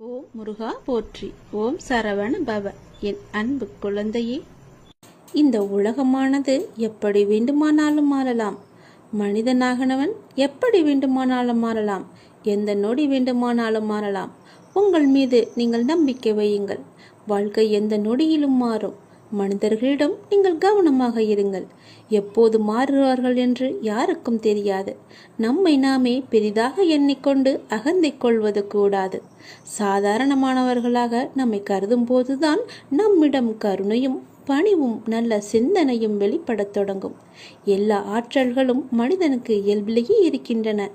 ஓம் முருகா போற்றி. ஓம் சரவண பவ. என் அன்பு குழந்தையே, இந்த உலகமானது எப்படி வேண்டுமானாலும் மாறலாம். மனிதனாகனவன் எப்படி வேண்டுமானாலும் மாறலாம். எந்த நொடி வேண்டுமானாலும் மாறலாம். உங்கள் மீது நீங்கள் நம்பிக்கை வையுங்கள். வாழ்க்கை எந்த நொடியிலும் மாறும். மனிதர்களிடம் நீங்கள் கவனமாக இருங்கள். எப்போது மாறுவார்கள் என்று யாருக்கும் தெரியாது. நம்மை நாமே பெரிதாக எண்ணிக்கொண்டு அகந்தை கொள்வது கூடாது. சாதாரணமானவர்களாக நம்மை கருதும் போதுதான் நம்மிடம் கருணையும் பணிவும் நல்ல சிந்தனையும் வெளிப்படத் தொடங்கும். எல்லா ஆற்றல்களும் மனிதனுக்கு இயல்பிலேயே இருக்கின்றன.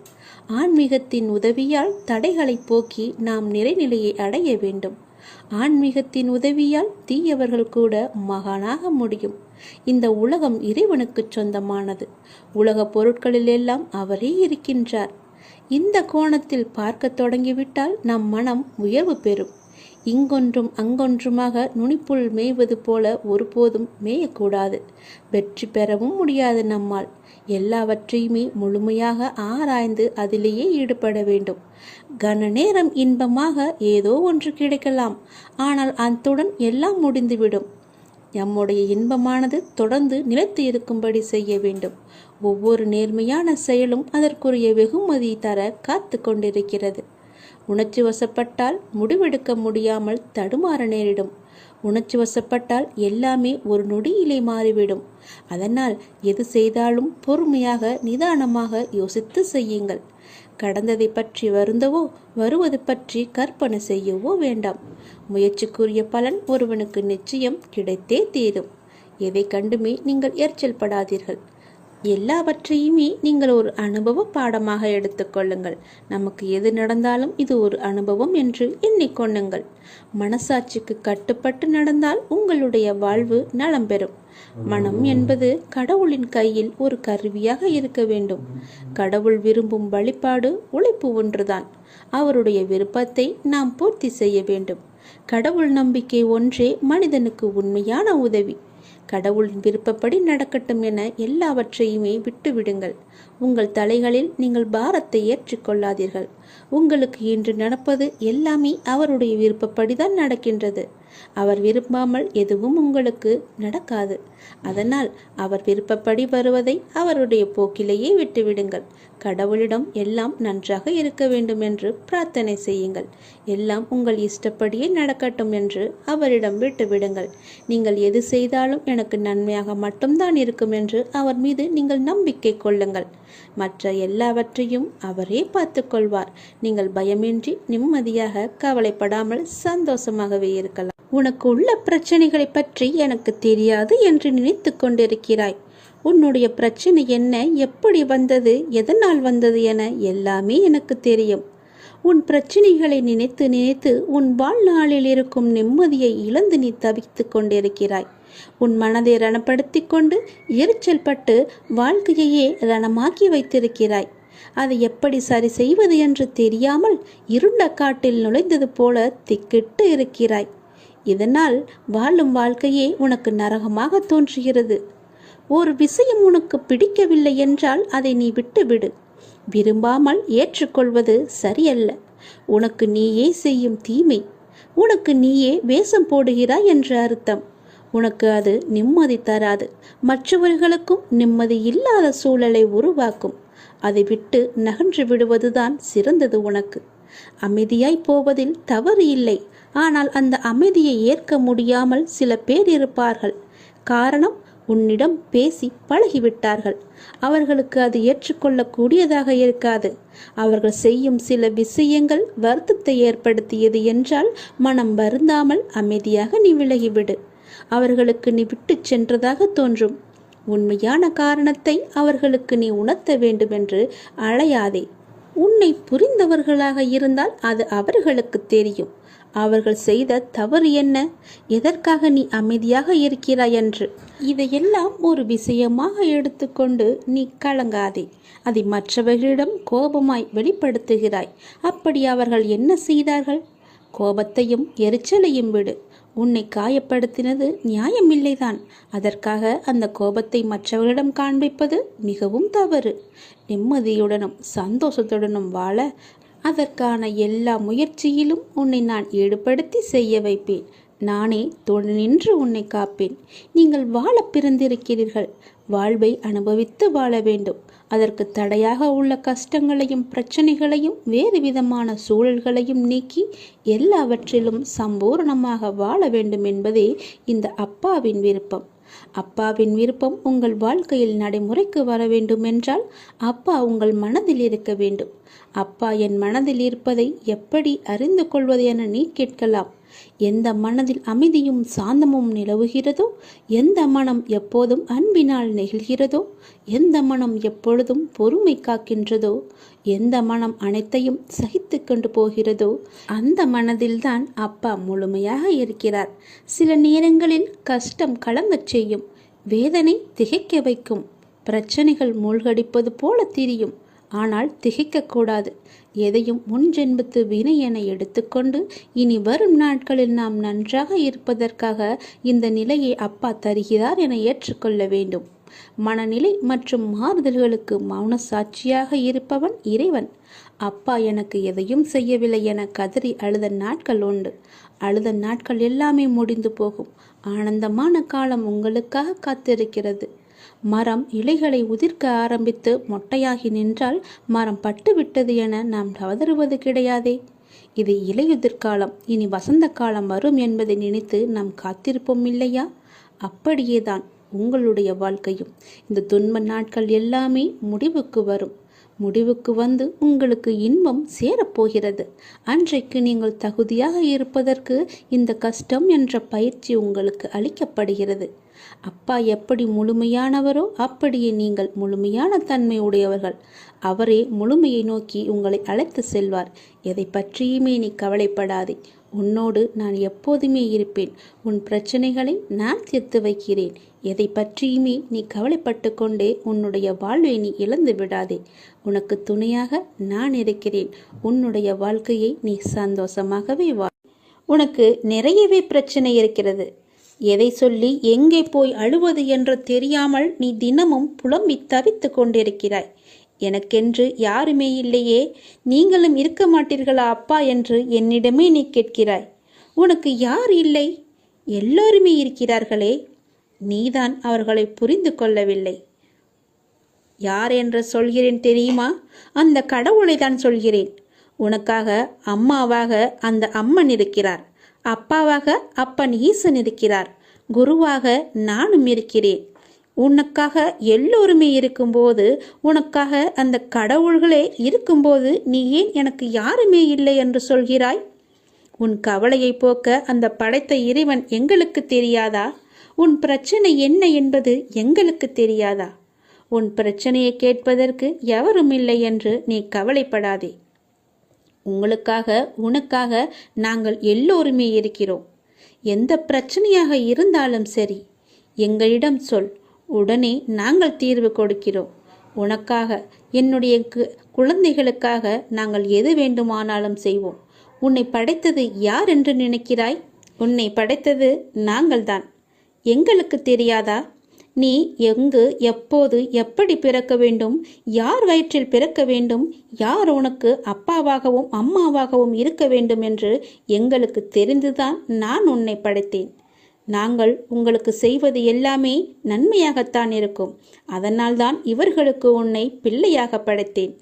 ஆன்மீகத்தின் உதவியால் தடைகளை போக்கி நாம் நிறைநிலையை அடைய வேண்டும். ஆன்மீகத்தின் உதவியால் தீயவர்கள் கூட மகானாக முடியும். இந்த உலகம் இறைவனுக்கு சொந்தமானது. உலக பொருட்களில் எல்லாம் அவரே இருக்கின்றார். இந்த கோணத்தில் பார்க்க தொடங்கிவிட்டால் நம் மனம் உயர்வு பெறும். இங்கொன்றும் அங்கொன்றுமாக நுனிப்புள் மேய்வது போல ஒருபோதும் மேயக்கூடாது. வெற்றி பெறவும் முடியாது நம்மால். எல்லாவற்றையுமே முழுமையாக ஆராய்ந்து அதிலேயே ஈடுபட வேண்டும். கன நேரம் இன்பமாக ஏதோ ஒன்று கிடைக்கலாம். ஆனால் அத்துடன் எல்லாம் முடிந்துவிடும். நம்முடைய இன்பமானது தொடர்ந்து நிலைத்து இருக்கும்படி செய்ய வேண்டும். ஒவ்வொரு நேர்மையான செயலும் அதற்குரிய வெகுமதி தர காத்து கொண்டிருக்கிறது. உணர்ச்சி வசப்பட்டால் முடிவெடுக்க முடியாமல் தடுமாற நேரிடும். உணர்ச்சி வசப்பட்டால் எல்லாமே ஒரு நொடியிலே மாறிவிடும். அதனால் எது செய்தாலும் பொறுமையாக நிதானமாக யோசித்து செய்யுங்கள். கடந்ததை பற்றி வருந்தவோ வருவது பற்றி கற்பனை செய்யவோ வேண்டாம். முயற்சிக்குரிய பலன் ஒருவனுக்கு நிச்சயம் கிடைத்தே தீரும். எதை கண்டுமே நீங்கள் எரிச்சல் படாதீர்கள். எல்லாவற்றையுமே நீங்கள் ஒரு அனுபவ பாடமாக எடுத்துக்கொள்ளுங்கள். நமக்கு எது நடந்தாலும் இது ஒரு அனுபவம் என்று எண்ணிக்கொள்ளுங்கள். மனசாட்சிக்கு கட்டுப்பட்டு நடந்தால் உங்களுடைய வாழ்வு நலம் பெறும். மனம் என்பது கடவுளின் கையில் ஒரு கருவியாக இருக்க வேண்டும். கடவுள் விரும்பும் வழிபாடு உழைப்பு ஒன்றுதான். அவருடைய விருப்பத்தை நாம் பூர்த்தி செய்ய வேண்டும். கடவுள் நம்பிக்கை ஒன்றே மனிதனுக்கு உண்மையான உதவி. கடவுளின் விருப்பப்படி நடக்கட்டும் என எல்லாவற்றையுமே விட்டுவிடுங்கள். உங்கள் தலைகளில் நீங்கள் பாரத்தை ஏற்றுக்கொள்ளாதீர்கள். உங்களுக்கு இன்று நடப்பது எல்லாமே அவருடைய விருப்பப்படிதான் நடக்கின்றது. அவர் விரும்பாமல் எதுவும் உங்களுக்கு நடக்காது. அதனால் அவர் விருப்பப்படி வருவதை அவருடைய போக்கிலேயே விட்டுவிடுங்கள். கடவுளிடம் எல்லாம் நன்றாக இருக்க வேண்டும் என்று பிரார்த்தனை செய்யுங்கள். எல்லாம் உங்கள் இஷ்டப்படியே நடக்கட்டும் என்று அவரிடம் விட்டுவிடுங்கள். நீங்கள் எது செய்தாலும் எனக்கு நன்மையாக மட்டும்தான் இருக்கும் என்று அவர் மீது நீங்கள் நம்பிக்கை கொள்ளுங்கள். மற்ற எல்லாவற்றையும் அவரே பார்த்து கொள்வார். நீங்கள் பயமின்றி நிம்மதியாக கவலைப்படாமல் சந்தோஷமாகவே இருக்கலாம். உனக்கு உள்ள பிரச்சனைகளை பற்றி எனக்கு தெரியாது என்று நினைத்து கொண்டிருக்கிறாய். உன்னுடைய பிரச்சனை என்ன, எப்படி வந்தது, எதனால் வந்தது என எல்லாமே எனக்கு தெரியும். உன் பிரச்சனைகளை நினைத்து நினைத்து உன் வாழ்நாளில் இருக்கும் நிம்மதியை இழந்து நீ தவித்து கொண்டிருக்கிறாய். உன் மனதை ரணப்படுத்தி கொண்டு எரிச்சல் பட்டு வாழ்க்கையையே ரணமாக்கி வைத்திருக்கிறாய். அதை எப்படி சரி செய்வது என்று தெரியாமல் இருண்ட காட்டில் நுழைந்தது போல திக்கிட்டு இருக்கிறாய். இதனால் வாழும் வாழ்க்கையே உனக்கு நரகமாக தோன்றுகிறது. ஒரு விஷயம் உனக்கு பிடிக்கவில்லை என்றால் அதை நீ விட்டுவிடு. விரும்பாமல் ஏற்றுக்கொள்வது சரியல்ல. உனக்கு நீயே செய்யும் தீமை. உனக்கு நீயே வேஷம் போடுகிறாய் என்ற அர்த்தம். உனக்கு அது நிம்மதி தராது. மற்றவர்களுக்கும் நிம்மதி இல்லாத சூழலை உருவாக்கும். அதை விட்டு நகன்று விடுவதுதான் சிறந்தது உனக்கு. அமைதியாய் போவதில் தவறு இல்லை. ஆனால் அந்த அமைதியை ஏற்க முடியாமல் சில பேர் இருப்பார்கள். காரணம், உன்னிடம் பேசி பழகிவிட்டார்கள். அவர்களுக்கு அது ஏற்றுக்கொள்ளக்கூடியதாக இருக்காது. அவர்கள் செய்யும் சில விஷயங்கள் வருத்தத்தை ஏற்படுத்தியது என்றால் மனம் வருந்தாமல் அமைதியாக நீ விலகிவிடு. அவர்களுக்கு நீ விட்டு சென்றதாக தோன்றும். உண்மையான காரணத்தை அவர்களுக்கு நீ உணர்த்த வேண்டுமென்று அழையாதே. உன்னை புரிந்தவர்களாக இருந்தால் அது அவர்களுக்கு தெரியும். அவர்கள் செய்த தவறு என்ன, எதற்காக நீ அமைதியாக இருக்கிறாய் என்று. இதையெல்லாம் ஒரு விஷயமாக எடுத்துக்கொண்டு நீ கலங்காதே. அதை மற்றவர்களிடம் கோபமாய் வெளிப்படுத்துகிறாய். அப்படி அவர்கள் என்ன செய்தார்கள்? கோபத்தையும் எரிச்சலையும் விடு. உன்னை காயப்படுத்தினது நியாயமில்லைதான். அதற்காக அந்த கோபத்தை மற்றவர்களிடம் காண்பிப்பது மிகவும் தவறு. நிம்மதியுடனும் சந்தோஷத்துடனும் வாழ அதற்கான எல்லா முயற்சியிலும் உன்னை நான் ஈடுபடுத்தி செய்ய வைப்பேன். நானே துணை நின்று உன்னை காப்பேன். நீங்கள் வாழ பிறந்திருக்கிறீர்கள். வாழ்வை அனுபவித்து வாழ வேண்டும். அதற்கு தடையாக உள்ள கஷ்டங்களையும் பிரச்சனைகளையும் வேறு விதமான சூழல்களையும் நீக்கி எல்லாவற்றிலும் சம்பூரணமாக வாழ வேண்டும் என்பதே இந்த அப்பாவின் விருப்பம். அப்பாவின் விருப்பம் உங்கள் வாழ்க்கையில் நடைமுறைக்கு வர வேண்டும் என்றால் அப்பா உங்கள் மனதில் இருக்க வேண்டும். அப்பா என் மனதில் இருப்பதை எப்படி அறிந்து கொள்வது என நீ கேட்கலாம். எந்த மனதில் அமைதியும் சாந்தமும் நிலவுகிறதோ, எந்த மனம் எப்போதும் அன்பினால் நெகிழ்கிறதோ, எந்த மனம் எப்பொழுதும் பொறுமை காக்கின்றதோ, எந்த மனம் அனைத்தையும் சகித்து கொண்டு போகிறதோ அந்த மனதில்தான் அப்பா முழுமையாக இருக்கிறார். சில நேரங்களில் கஷ்டம் கலங்கச் செய்யும், வேதனை திகைக்க வைக்கும், பிரச்சனைகள் மூழ்கடிப்பது போல தெரியும். ஆனால் திகைக்கக்கூடாது. எதையும் முன்ஜென்மத்து வினை என எடுத்துக்கொண்டு இனி வரும் நாட்களில் நாம் நன்றாக இருப்பதற்காக இந்த நிலையை அப்பா தருகிறார் என ஏற்றுக்கொள்ள வேண்டும். மனநிலை மற்றும் மாறுதல்களுக்கு மௌன சாட்சியாக இருப்பவன் இறைவன். அப்பா எனக்கு எதையும் செய்யவில்லை என கதறி அழுத நாட்கள் உண்டு. அழுத நாட்கள் எல்லாமே முடிந்து போகும். ஆனந்தமான காலம் உங்களுக்காக காத்திருக்கிறது. மரம் இலைகளை உதிர்க்க ஆரம்பித்து மொட்டையாகி நின்றால் மரம் பட்டுவிட்டது என நாம் கதறுவது கிடையாதே. இது இலையுதிர்காலம், இனி வசந்த காலம் வரும் என்பதை நினைத்து நாம் காத்திருப்போம் இல்லையா? அப்படியேதான் உங்களுடைய வாழ்க்கையும். இந்த துன்ப நாட்கள் எல்லாமே முடிவுக்கு வரும். முடிவுக்கு வந்து உங்களுக்கு இன்பம் சேரப்போகிறது. அன்றைக்கு நீங்கள் தகுதியாக இருப்பதற்கு இந்த கஷ்டம் என்ற பயிற்சி உங்களுக்கு அளிக்கப்படுகிறது. அப்பா எப்படி முழுமையானவரோ அப்படியே நீங்கள் முழுமையான தன்மை உடையவர்கள். அவரே முழுமையை நோக்கி உங்களை அழைத்து செல்வார். எதை பற்றியுமே நீ கவலைப்படாதே. உன்னோடு நான் எப்போதுமே இருப்பேன். உன் பிரச்சனைகளை நான் தீர்த்து வைக்கிறேன். எதை பற்றியுமே நீ கவலைப்பட்டு கொண்டே உன்னுடைய வாழ்வை நீ இழந்து விடாதே. உனக்கு துணையாக நான் இருக்கிறேன். உன்னுடைய வாழ்க்கையை நீ சந்தோஷமாகவே வா. உனக்கு நிறையவே பிரச்சனை இருக்கிறது. எதை சொல்லி எங்கே போய் அழுவது என்று தெரியாமல் நீ தினமும் புலம்பி தவித்து கொண்டிருக்கிறாய். எனக்கென்று யாருமே இல்லையே, நீங்களும் இருக்க மாட்டீர்களா அப்பா என்று என்னிடமே நீ கேட்கிறாய். உனக்கு யார் இல்லை? எல்லோருமே இருக்கிறார்களே. நீதான் அவர்களை புரிந்து கொள்ளவில்லை. யார் என்று சொல்கிறேன் தெரியுமா? அந்த கடவுளை தான் சொல்கிறேன். உனக்காக அம்மாவாக அந்த அம்மன் இருக்கிறார். அப்பாவாக அப்பன் ஈசன் இருக்கிறார். குருவாக நானும் இருக்கிறேன். உனக்காக எல்லோருமே இருக்கும்போது, உனக்காக அந்த கடவுள்களே இருக்கும்போது நீ ஏன் எனக்கு யாருமே இல்லை என்று சொல்கிறாய்? உன் கவலையை போக்க அந்த படைத்த இறைவன் எங்களுக்கு தெரியாதா? உன் பிரச்சனை என்ன என்பது எங்களுக்கு தெரியாதா? உன் பிரச்சனையை கேட்பதற்கு எவரும் இல்லை என்று நீ கவலைப்படாதே. உங்களுக்காக உனக்காக நாங்கள் எல்லோருமே இருக்கிறோம். எந்த பிரச்சனையாக இருந்தாலும் சரி, எங்களிடம் சொல். உடனே நாங்கள் தீர்வு கொடுக்கிறோம். உனக்காக, என்னுடைய குழந்தைகளுக்காக நாங்கள் எது வேண்டுமானாலும் செய்வோம். உன்னை படைத்தது யார் என்று நினைக்கிறாய்? உன்னை படைத்தது நாங்கள்தான். எங்களுக்கு தெரியாதா? நீ எங்கு, எப்போது, எப்படி பிறக்க வேண்டும், யார் வயிற்றில் பிறக்க வேண்டும், யார் உனக்கு அப்பாவாகவும் அம்மாவாகவும் இருக்க வேண்டும் என்று எங்களுக்கு தெரிந்துதான் நான் உன்னை படைத்தேன். நாங்கள் உங்களுக்கு செய்வது எல்லாமே நன்மையாகத்தான் இருக்கும். அதனால்தான் இவர்களுக்கு உன்னை பிள்ளையாக படைத்தேன்.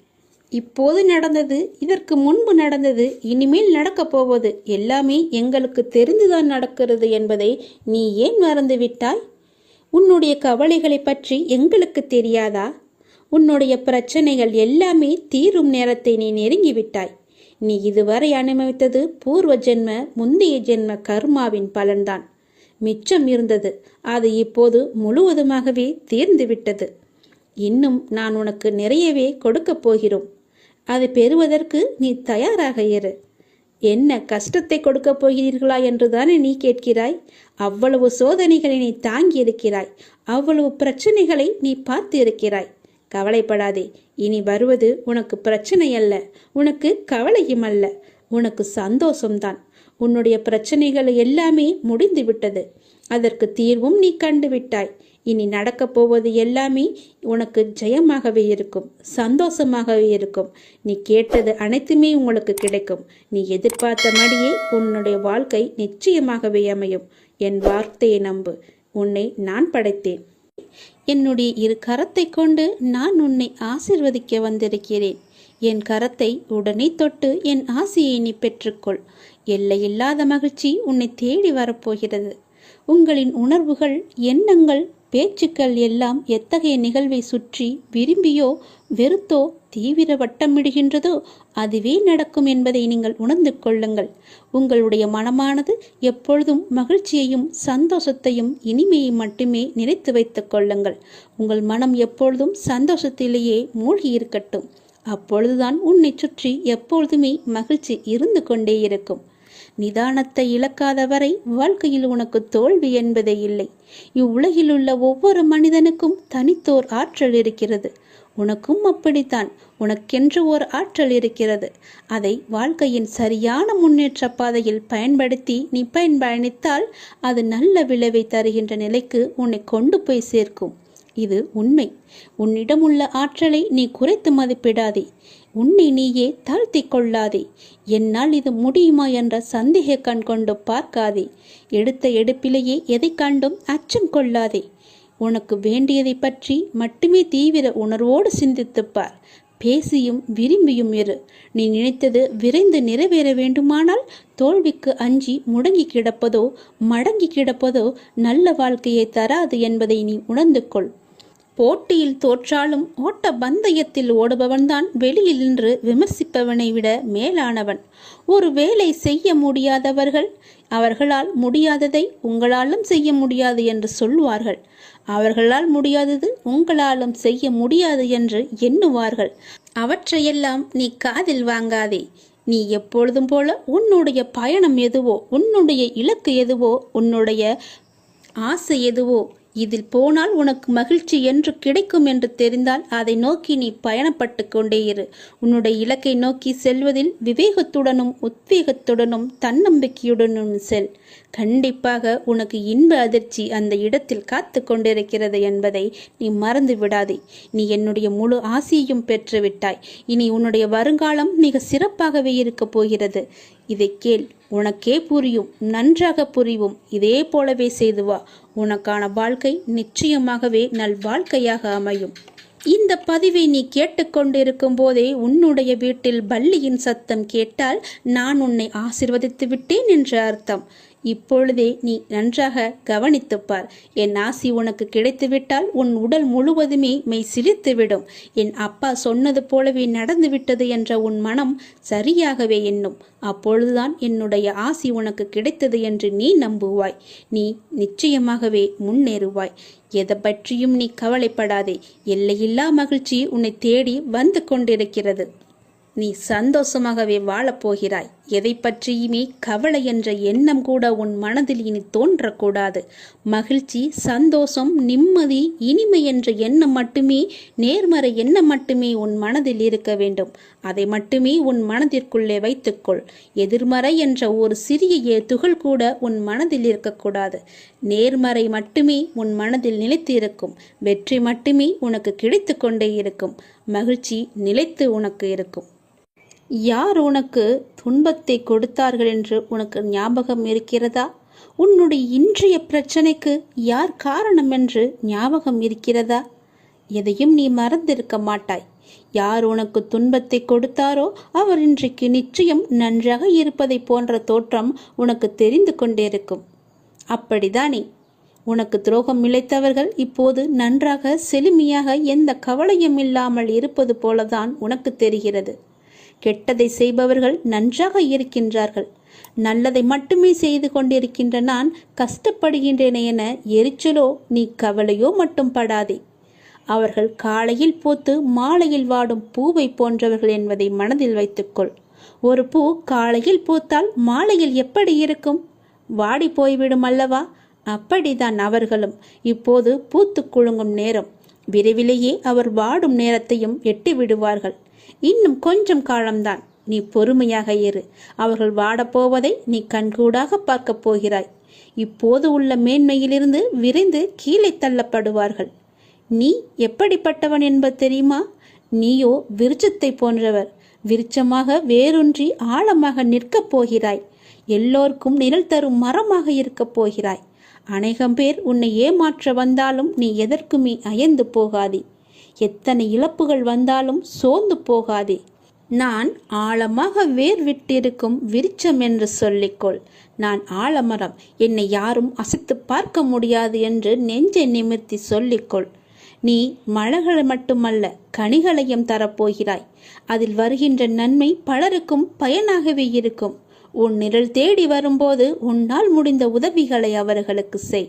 இப்போது நடந்தது, இதற்கு முன்பு நடந்தது, இனிமேல் நடக்கப் போவது எல்லாமே எங்களுக்கு தெரிந்துதான் நடக்கிறது என்பதை நீ ஏன் மறந்துவிட்டாய்? உன்னுடைய கவலைகளை பற்றி எங்களுக்கு தெரியாதா? உன்னுடைய பிரச்சனைகள் எல்லாமே தீரும் நேரத்தை நீ நெருங்கிவிட்டாய். நீ இதுவரை அனுபவித்தது பூர்வ ஜென்ம முந்தைய ஜென்ம கர்மாவின் பலன்தான். மிச்சம் இருந்தது, அது இப்போது முழுவதுமாகவே தீர்ந்துவிட்டது. இன்னும் நான் உனக்கு நிறையவே கொடுக்கப் போகிறோம். அதை பெறுவதற்கு நீ தயாராக இரு. என்ன கஷ்டத்தை கொடுக்கப் போகிறீர்களா என்றுதானே நீ கேட்கிறாய்? அவ்வளவு சோதனைகளை நீ தாங்கி இருக்கிறாய். அவ்வளவு பிரச்சனைகளை நீ பார்த்து இருக்கிறாய். கவலைப்படாதே. இனி வருவது உனக்கு பிரச்சனை அல்ல, உனக்கு கவலையும் அல்ல, உனக்கு சந்தோஷம்தான். உன்னுடைய பிரச்சனைகள் எல்லாமே முடிந்து விட்டது. அதற்கு தீர்வும் நீ கண்டு விட்டாய். இனி நடக்கப் போவது எல்லாமே உனக்கு ஜெயமாகவே இருக்கும், சந்தோஷமாகவே இருக்கும். நீ கேட்டது அனைத்துமே உங்களுக்கு கிடைக்கும். நீ எதிர்பார்த்தபடியே உன்னுடைய வாழ்க்கை நிச்சயமாகவே அமையும். என் வார்த்தையை நம்பு. உன்னை நான் படைத்தேன். என்னுடைய இரு கரத்தை கொண்டு நான் உன்னை ஆசிர்வதிக்க வந்திருக்கிறேன். என் கரத்தை உடனே தொட்டு என் ஆசையை நீ பெற்றுக்கொள். எல்லையில்லாத மகிழ்ச்சி உன்னை தேடி வரப்போகிறது. உங்களின் உணர்வுகள், எண்ணங்கள், பேச்சுக்கள் எல்லாம் எத்தகைய நிகழ்வை சுற்றி விரும்பியோ வெறுத்தோ தீவிர வட்டமிடுகின்றதோ அதுவே நடக்கும் என்பதை நீங்கள் உணர்ந்து கொள்ளுங்கள். உங்களுடைய மனமானது எப்பொழுதும் மகிழ்ச்சியையும் சந்தோஷத்தையும் இனிமையை மட்டுமே நினைத்து வைத்துக் கொள்ளுங்கள். உங்கள் மனம் எப்பொழுதும் சந்தோஷத்திலேயே மூழ்கி இருக்கட்டும். அப்பொழுதுதான் உன்னை சுற்றி எப்பொழுதுமே மகிழ்ச்சி இருந்து கொண்டே இருக்கும். நிதானத்தை இழக்காத வரை வாழ்க்கையில் உனக்கு தோல்வி என்பதே இல்லை. இவ்வுலகில் உள்ள ஒவ்வொரு மனிதனுக்கும் தனித்தோர் ஆற்றல் இருக்கிறது. உனக்கும் அப்படித்தான். உனக்கென்று ஒரு ஆற்றல் இருக்கிறது. அதை வாழ்க்கையின் சரியான முன்னேற்ற பாதையில் பயன்படுத்தி நீ பயணித்தால் அது நல்ல விளைவை தருகின்ற நிலைக்கு உன்னை கொண்டு போய் சேர்க்கும். இது உண்மை. உன்னிடம் உள்ள ஆற்றலை நீ குறைத்து மதிப்பிடாதே. உன்னை நீயே தாழ்த்தி கொள்ளாதே. என்னால் இது முடியுமா என்ற சந்தேக கண் கொண்டு பார்க்காதே. எடுத்த எடுப்பிலேயே எதை கண்டும் அச்சம் கொள்ளாதே. உனக்கு வேண்டியதை பற்றி மட்டுமே தீவிர உணர்வோடு சிந்தித்துப்பார். பேசியும் விரும்பியும் இரு. நீ நினைத்தது விரைந்து நிறைவேற வேண்டுமானால் தோல்விக்கு அஞ்சி முடங்கி கிடப்பதோ மடங்கி கிடப்பதோ நல்ல வாழ்க்கையை தராது என்பதை நீ உணர்ந்து கொள். போட்டியில் தோற்றாலும் ஓட்ட பந்தயத்தில் ஓடுபவன்தான் வெளியில் நின்று விமர்சிப்பவனை விட மேலானவன். ஒரு வேலை செய்ய முடியாதவர்கள் அவர்களால் முடியாததை உங்களாலும் செய்ய முடியாது என்று சொல்வார்கள். அவர்களால் முடியாதது உங்களாலும் செய்ய முடியாது என்று எண்ணுவார்கள். அவற்றையெல்லாம் நீ காதில் வாங்காதே. நீ எப்பொழுதும் போல உன்னுடைய பயணம் எதுவோ, உன்னுடைய இலக்கு எதுவோ, உன்னுடைய ஆசை எதுவோ, இதில் போனால் உனக்கு மகிழ்ச்சி என்று கிடைக்கும் என்று தெரிந்தால் அதை நோக்கி நீ பயணப்பட்டு கொண்டே இரு. உன்னுடைய இலக்கை நோக்கி செல்வதில் விவேகத்துடனும் உத்வேகத்துடனும் தன்னம்பிக்கையுடனும் செல். கண்டிப்பாக உனக்கு இன்ப அதிர்ச்சி அந்த இடத்தில் காத்து கொண்டிருக்கிறது என்பதை நீ மறந்து விடாதே. நீ என்னுடைய முழு ஆசையையும் பெற்றுவிட்டாய். இனி உன்னுடைய வருங்காலம் மிக சிறப்பாகவே இருக்கப் போகிறது. இதை கேள், உனக்கே புரியும், நன்றாக புரியும். இதே போலவே செய்து வா. உனக்கான வாழ்க்கை நிச்சயமாகவே நல் வாழ்க்கையாக அமையும். இந்த பதிவை நீ கேட்டுக்கொண்டிருக்கும் போதே உன்னுடைய வீட்டில் பல்லியின் சத்தம் கேட்டால் நான் உன்னை ஆசிர்வதித்து விட்டேன் என்று அர்த்தம். இப்பொழுதே நீ நன்றாக கவனித்துப்பார். என் ஆசி உனக்கு கிடைத்துவிட்டால் உன் உடல் முழுவதுமே மெய் சிலிர்த்துவிடும். என் அப்பா சொன்னது போலவே நடந்துவிட்டது என்ற உன் மனம் சரியாகவே எண்ணும். அப்பொழுதுதான் என்னுடைய ஆசி உனக்கு கிடைத்தது என்று நீ நம்புவாய். நீ நிச்சயமாகவே முன்னேறுவாய். எதை பற்றியும் நீ கவலைப்படாதே. எல்லையில்லா மகிழ்ச்சி உன்னை தேடி வந்து கொண்டிருக்கிறது. நீ சந்தோஷமாகவே வாழப்போகிறாய். எதை பற்றியுமே கவலை என்ற எண்ணம் கூட உன் மனதில் இனி தோன்றக்கூடாது. மகிழ்ச்சி, சந்தோஷம், நிம்மதி, இனிமை என்ற எண்ணம் மட்டுமே, நேர்மறை எண்ணம் மட்டுமே உன் மனதில் இருக்க வேண்டும். அதை மட்டுமே உன் மனதிற்குள்ளே வைத்துக்கொள். எதிர்மறை என்ற ஒரு சிறிய துகள் கூட உன் மனதில் இருக்கக்கூடாது. நேர்மறை மட்டுமே உன் மனதில் நிலைத்து இருக்கும். வெற்றி மட்டுமே உனக்கு கிடைத்து கொண்டே இருக்கும். மகிழ்ச்சி நிலைத்து உனக்கு இருக்கும். யார் உனக்கு துன்பத்தை கொடுத்தார்கள் என்று உனக்கு ஞாபகம் இருக்கிறதா? உன்னுடைய இன்றைய பிரச்சனைக்கு யார் காரணம் என்று ஞாபகம் இருக்கிறதா? எதையும் நீ மறந்திருக்க மாட்டாய். யார் உனக்கு துன்பத்தை கொடுத்தாரோ அவர் இன்றைக்கு நிச்சயம் நன்றாக இருப்பதை போன்ற தோற்றம் உனக்கு தெரிந்து கொண்டிருக்கும். அப்படிதானே? உனக்கு துரோகம் இழைத்தவர்கள் இப்போது நன்றாக செழுமையாக எந்த கவலையும் இல்லாமல் இருப்பது போலதான் உனக்கு தெரிகிறது. கெட்டதை செய்பவர்கள் நன்றாக இருக்கின்றார்கள். நல்லதை மட்டுமே செய்து கொண்டிருக்கின்ற நான் கஷ்டப்படுகின்றேன் என எரிச்சலோ நீ கவலையோ மட்டும் படாதே. அவர்கள் காலையில் பூத்து மாலையில் வாடும் பூவை போன்றவர்கள் என்பதை மனதில் வைத்துக்கொள். ஒரு பூ காலையில் பூத்தால் மாலையில் எப்படி இருக்கும்? வாடி போய்விடும் அல்லவா? அப்படிதான் அவர்களும். இப்போது பூத்து குலுங்கும் நேரம். விரைவிலேயே அவர் வாடும் நேரத்தையும் எட்டி விடுவார்கள். இன்னும் கொஞ்சம் காலம்தான். நீ பொறுமையாக இரு. அவர்கள் வாடப்போவதை நீ கண்கூடாக பார்க்கப் போகிறாய். இப்போது உள்ள மேன்மையிலிருந்து விரைந்து கீழே தள்ளப்படுவார்கள். நீ எப்படிப்பட்டவன் என்பது தெரியுமா? நீயோ விருட்சத்தை போன்றவர். விருட்சமாக வேரூன்றி ஆழமாக நிற்கப் போகிறாய். எல்லோருக்கும் நிழல் தரும் மரமாக இருக்கப் போகிறாய். அநேகம் பேர் உன்னை ஏமாற்ற வந்தாலும் நீ எதற்குமே அயர்ந்து போகாதே. எத்தனை இழப்புகள் வந்தாலும் சோர்ந்து போகாதே. நான் ஆழமாக வேர் விட்டிருக்கும் விருட்சம் என்று சொல்லிக்கொள். நான் ஆலமரம், என்னை யாரும் அசைத்து பார்க்க முடியாது என்று நெஞ்சை நிமிர்த்தி சொல்லிக்கொள். நீ மலர்கள் மட்டுமல்ல, கனிகளையும் தரப்போகிறாய். அதில் வருகின்ற நன்மை பலருக்கும் பயனாகவே இருக்கும். உன் நிழல் தேடி வரும்போது உன்னால் முடிந்த உதவிகளை அவர்களுக்கு செய்.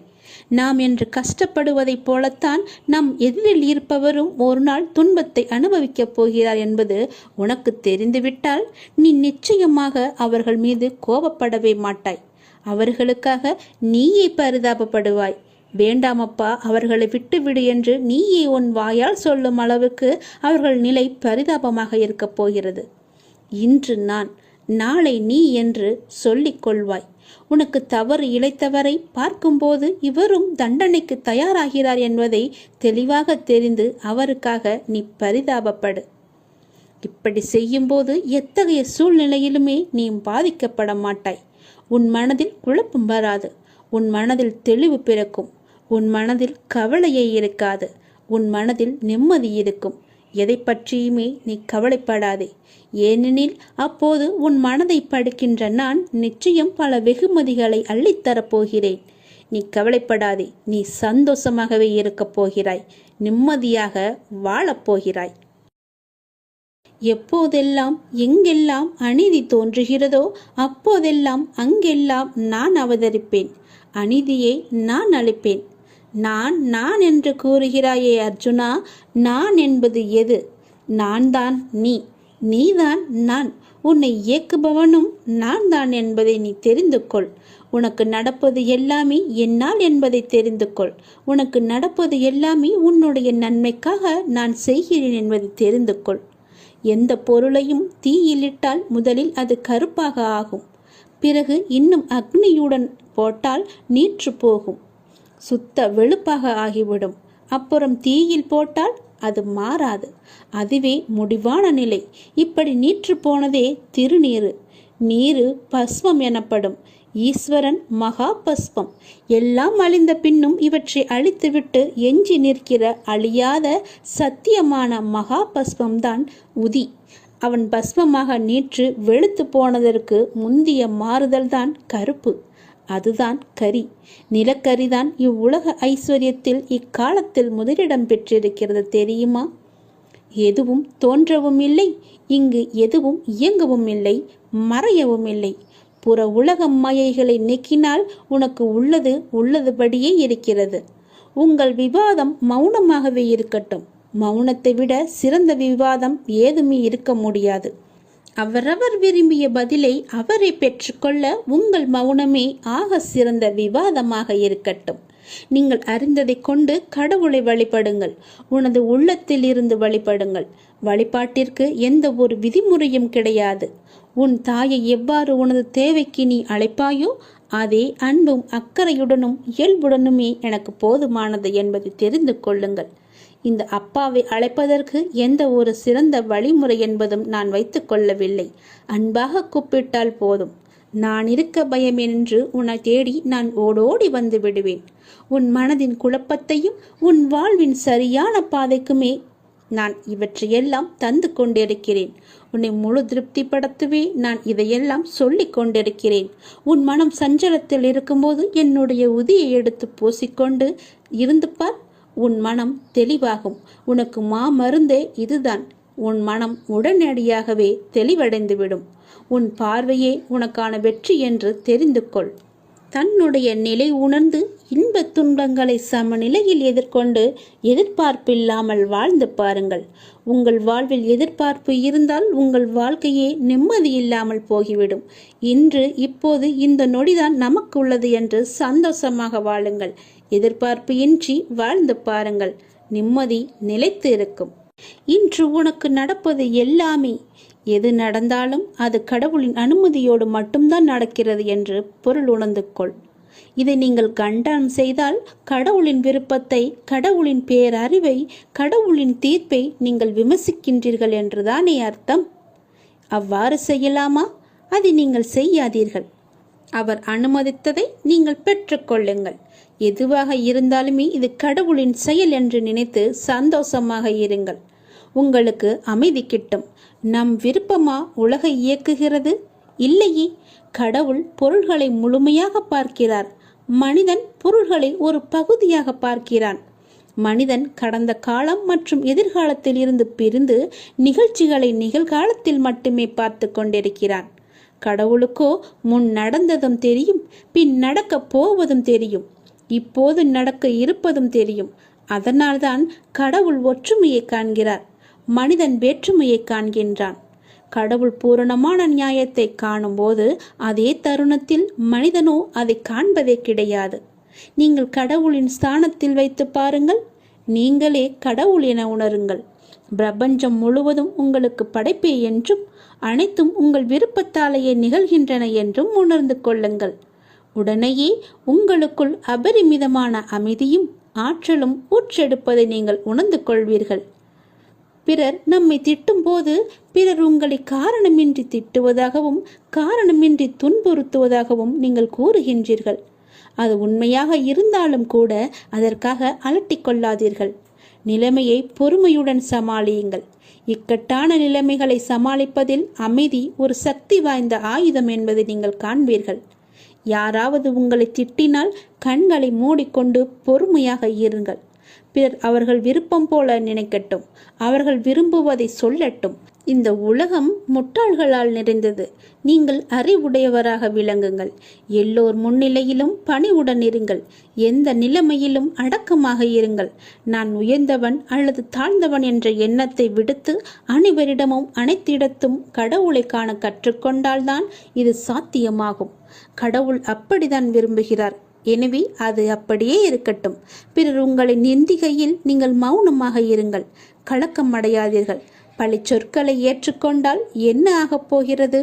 நாம் என்று கஷ்டப்படுவதைப் போலத்தான் நம் எதிரில் இருப்பவரும் ஒரு நாள் துன்பத்தை அனுபவிக்கப் போகிறார் என்பது உனக்கு தெரிந்துவிட்டால் நீ நிச்சயமாக அவர்கள் மீது கோபப்படவே மாட்டாய். அவர்களுக்காக நீயே பரிதாபப்படுவாய். வேண்டாமப்பா, அவர்களை விட்டுவிடு என்று நீயே உன் வாயால் சொல்லும் அளவுக்கு அவர்கள் நிலை பரிதாபமாக இருக்கப் போகிறது. இன்று நான், நாளை நீ என்று சொல்லிக் கொள்வாய். உனக்கு தவறு இழைத்தவரை பார்க்கும்போது இவரும் தண்டனைக்கு தயாராகிறார் என்பதை தெளிவாக தெரிந்து அவருக்காக நீ பரிதாபப்படு. இப்படி செய்யும்போது எத்தகைய சூழ்நிலையிலுமே நீ பாதிக்கப்பட மாட்டாய். உன் மனதில் குழப்பம் வராது. உன் மனதில் தெளிவு பிறக்கும். உன் மனதில் கவலையே இருக்காது. உன் மனதில் நிம்மதி இருக்கும். எதை பற்றியுமே நீ கவலைப்படாதே. ஏனெனில் அப்போது உன் மனதை படிக்கின்ற நான் நிச்சயம் பல வெகுமதிகளை அள்ளித்தரப்போகிறேன். நீ கவலைப்படாதே. நீ சந்தோஷமாகவே இருக்கப் போகிறாய். நிம்மதியாக வாழப்போகிறாய். எப்போதெல்லாம் எங்கெல்லாம் அநீதி தோன்றுகிறதோ அப்போதெல்லாம் அங்கெல்லாம் நான் அவதரிப்பேன். அநீதியை நான் அழிப்பேன். நான் என்று கூறுகிறாயே அர்ஜுனா, நான் என்பது எது? நான் தான் நீ, நீதான் நான். உன்னை இயக்குபவனும் நான் தான் என்பதை நீ தெரிந்து கொள். உனக்கு நடப்பது எல்லாமே என்னால் என்பதை தெரிந்து கொள். உனக்கு நடப்பது எல்லாமே உன்னுடைய நன்மைக்காக நான் செய்கிறேன் என்பதை தெரிந்து கொள். எந்த பொருளையும் தீயிலிட்டால் முதலில் அது கருப்பாக ஆகும். பிறகு இன்னும் அக்னியுடன் போட்டால் நீற்று போகும், சுத்த வெளுப்பாக ஆகிவிடும். அப்புறம் தீயில் போட்டால் அது மாறாது. அதுவே முடிவான நிலை. இப்படி நீற்று போனதே திருநீரு. நீரு பஸ்மம் எனப்படும். ஈஸ்வரன் மகா பஸ்மம். எல்லாம் அழிந்த பின்னும் இவற்றை அழித்துவிட்டு எஞ்சி நிற்கிற அழியாத சத்தியமான மகா பஸ்மம்தான் உதி. அவன் பஸ்மமாக நீற்று வெளுத்து போனதற்கு முந்திய மாறுதல்தான் கருப்பு. அதுதான் கரி. நிலக்கரிதான் இவ்வுலக ஐஸ்வர்யத்தில் இக்காலத்தில் முதலிடம் பெற்றிருக்கிறது தெரியுமா? எதுவும் தோன்றவும் இல்லை, இங்கு எதுவும் இயங்கவும் இல்லை, மறையவும் இல்லை. புற உலக மாயைகளை நீக்கினால் உனக்கு உள்ளது உள்ளதுபடியே இருக்கிறது. உங்கள் விவாதம் மௌனமாகவே இருக்கட்டும். மௌனத்தை விட சிறந்த விவாதம் ஏதுமே இருக்க முடியாது. அவரவர் விரும்பிய பதிலை அவரை பெற்றுக்கொள்ள உங்கள் மௌனமே ஆக சிறந்த விவாதமாக இருக்கட்டும். நீங்கள் அறிந்ததை கொண்டு கடவுளை வழிபடுங்கள். உனது உள்ளத்தில் இருந்து வழிபடுங்கள். வழிபாட்டிற்கு எந்த ஒரு விதிமுறையும் கிடையாது. உன் தாயை எவ்வாறு உனது தேவைக்கு நீ அழைப்பாயோ அதே அன்பும் அக்கறையுடனும் இயல்புடனுமே எனக்கு போதுமானது என்பதை தெரிந்து கொள்ளுங்கள். இந்த அப்பாவை அழைப்பதற்கு எந்த ஒரு சிறந்த வழிமுறை என்பதும் நான் வைத்து கொள்ளவில்லை. அன்பாக கூப்பிட்டால் போதும். நான் இருக்க பயம் என்று உன்னை தேடி நான் ஓடோடி வந்து விடுவேன். உன் மனதின் குழப்பத்தையும் உன் வாழ்வின் சரியான பாதைக்குமே நான் இவற்றையெல்லாம் தந்து கொண்டிருக்கிறேன். உன்னை முழு திருப்திப்படுத்தவே நான் இதையெல்லாம் சொல்லிக் கொண்டிருக்கிறேன். உன் மனம் சஞ்சலத்தில் இருக்கும்போது என்னுடைய உதியை எடுத்து பூசிக்கொண்டு இருந்து பார். உன் மனம் தெளிவாகும். உனக்கு மாமருந்தே இதுதான். உன் மனம் உடனடியாகவே தெளிவடைந்துவிடும். உன் பார்வையே உனக்கான வெற்றி என்று தெரிந்து கொள். தன்னுடைய நிலை உணர்ந்து இன்ப துன்பங்களை சமநிலையில் எதிர்கொண்டு எதிர்பார்ப்பில்லாமல் வாழ்ந்து பாருங்கள். உங்கள் வாழ்வில் எதிர்பார்ப்பு இருந்தால் உங்கள் வாழ்க்கையே நிம்மதி இல்லாமல் போகிவிடும். இன்று இப்போது இந்த நொடிதான் நமக்கு உள்ளது என்று சந்தோஷமாக வாழுங்கள். எதிர்பார்ப்பு இன்றி வாழ்ந்து பாருங்கள். நிம்மதி நிலைத்து இருக்கும். இன்று உனக்கு நடப்பது எல்லாமே, எது நடந்தாலும் அது கடவுளின் அனுமதியோடு மட்டும்தான் நடக்கிறது என்று பொருள் உணர்ந்து கொள். இதை நீங்கள் கண்டனம் செய்தால் கடவுளின் விருப்பத்தை, கடவுளின் பேரறிவை, கடவுளின் தீர்ப்பை நீங்கள் விமர்சிக்கின்றீர்கள் என்றுதானே அர்த்தம்? அவ்வாறு செய்யலாமா? அதை நீங்கள் செய்யாதீர்கள். அவர் அனுமதித்ததை நீங்கள் பெற்றுக்கொள்ளுங்கள். எதுவாக இருந்தாலுமே இது கடவுளின் செயல் என்று நினைத்து சந்தோஷமாக இருங்கள். உங்களுக்கு அமைதி கிட்டும். நம் விருப்பமா உலகை இயக்குகிறது? இல்லையே. கடவுள் பொருள்களை முழுமையாக பார்க்கிறார். மனிதன் பொருள்களை ஒரு பகுதியாக பார்க்கிறான். மனிதன் கடந்த காலம் மற்றும் எதிர்காலத்தில் இருந்து பிரிந்து நிகழ்ச்சிகளை நிகழ்காலத்தில் மட்டுமே பார்த்து கொண்டிருக்கிறான். கடவுளுக்கோ முன் நடந்ததும் தெரியும், பின் நடக்க போவதும் தெரியும், இப்போது நடக்க இருப்பதும் தெரியும். அதனால்தான் கடவுள் ஒற்றுமையை காண்கிறார், மனிதன் வேற்றுமையை காண்கின்றான். கடவுள் பூரணமான நியாயத்தை காணும் போது அதே தருணத்தில் மனிதனோ அதை காண்பதே கிடையாது. நீங்கள் கடவுளின் ஸ்தானத்தில் வைத்து பாருங்கள். நீங்களே கடவுள் என உணருங்கள். பிரபஞ்சம் முழுவதும் உங்களுக்கு படைப்பே என்றும் அனைத்தும் உங்கள் விருப்பத்தாலேயே நிகழ்கின்றன என்றும் உணர்ந்து கொள்ளுங்கள். உடனேயே உங்களுக்குள் அபரிமிதமான அமைதியும் ஆற்றலும் ஊற்றெடுப்பதை நீங்கள் உணர்ந்து கொள்வீர்கள். பிறர் நம்மை திட்டும் போது பிறர் உங்களை காரணமின்றி திட்டுவதாகவும் காரணமின்றி துன்புறுத்துவதாகவும் நீங்கள் கூறுகின்றீர்கள். அது உண்மையாக இருந்தாலும் கூட அதற்காக அலட்டிக் கொள்ளாதீர்கள். நிலைமையை பொறுமையுடன் சமாளியுங்கள். இக்கட்டான நிலைமைகளை சமாளிப்பதில் அமைதி ஒரு சக்தி வாய்ந்த ஆயுதம் என்பதை நீங்கள் காண்பீர்கள். யாராவது உங்களை திட்டினால் கண்களை மூடிக்கொண்டு பொறுமையாக இருங்கள். பிறர் அவர்கள் விருப்பம் போல நினைக்கட்டும், அவர்கள் விரும்புவதை சொல்லட்டும். இந்த உலகம் முட்டாள்களால் நிறைந்தது. நீங்கள் அறிவுடையவராக விளங்குங்கள். எல்லோர் முன்னிலையிலும் பணிவுடன் இருங்கள். எந்த நிலைமையிலும் அடக்கமாக இருங்கள். நான் உயர்ந்தவன் அல்லது தாழ்ந்தவன் என்ற எண்ணத்தை விடுத்து அனைவரிடமும் அனைத்திடத்தும் கடவுளை காண கற்றுக்கொண்டால்தான் இது சாத்தியமாகும். கடவுள் அப்படித்தான் விரும்புகிறார். எனவே அது அப்படியே இருக்கட்டும். பிறர் உங்களை நிந்திகையில் நீங்கள் மௌனமாக இருங்கள். கலக்கம் அடையாதீர்கள். பழி சொற்களை ஏற்றுக்கொண்டால் என்ன ஆகப் போகிறது?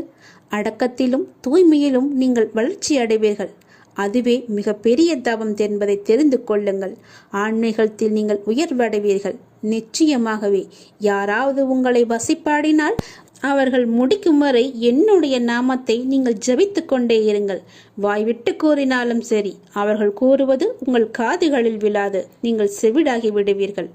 அடக்கத்திலும் தூய்மையிலும் நீங்கள் வளர்ச்சி அடைவீர்கள். அதுவே மிக பெரிய தவம் என்பதை தெரிந்து கொள்ளுங்கள். ஆன்மீகத்தில் நீங்கள் உயர்வடைவீர்கள். நிச்சயமாகவே யாராவது உங்களை வசிப்பாடினால் அவர்கள் முடிக்கும் வரை என்னுடைய நாமத்தை நீங்கள் ஜபித்து கொண்டே இருங்கள். வாய்விட்டு கூறினாலும் சரி, அவர்கள் கூறுவது உங்கள் காதுகளில் விழாது. நீங்கள் செவிடாகி விடுவீர்கள்.